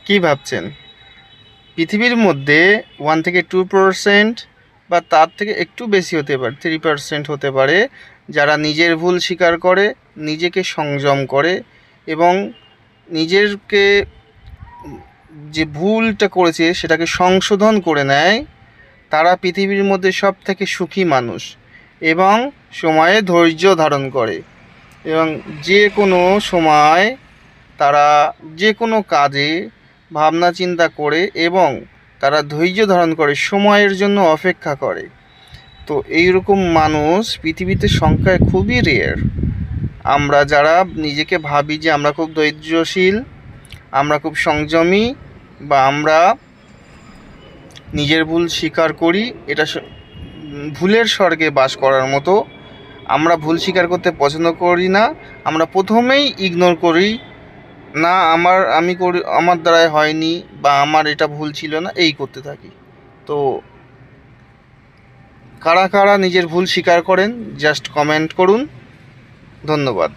কি ভাবছেন? পৃথিবীর মধ্যে 1 থেকে 2% বা তার থেকে একটু বেশি হতে পারে, 3% হতে পারে যারা নিজের ভুল স্বীকার করে, নিজেকে সংযম করে এবং নিজেকে যে ভুলটা করেছে সেটাকে সংশোধন করে নেয়। তারা পৃথিবীর মধ্যে সব থেকে সুখী মানুষ এবং সময়ে ধৈর্য ধারণ করে এবং যে কোনো সময় তারা যে কোনো কাজে ভাবনা চিন্তা করে এবং তারা ধৈর্য ধারণ করে, সময়ের জন্য অপেক্ষা করে। তো এইরকম মানুষ পৃথিবীতে সংখ্যায় খুবই রেয়ার। আমরা যারা নিজেকে ভাবি যে আমরা খুব ধৈর্যশীল, আমরা খুব সংযমী, বা আমরা নিজের ভুল স্বীকার করি, এটা ভুলের স্বর্গে বাস করার মতো। আমরা ভুল স্বীকার করতে পছন্দ করি না, আমরা প্রথমেই ইগনোর করি, না আমি করি, আমার দ্বারাই হয়নি, বা আমার এটা ভুল ছিল না, এই করতে থাকি। তো কারা কারা নিজের ভুল স্বীকার করেন জাস্ট কমেন্ট করুন। ধন্যবাদ।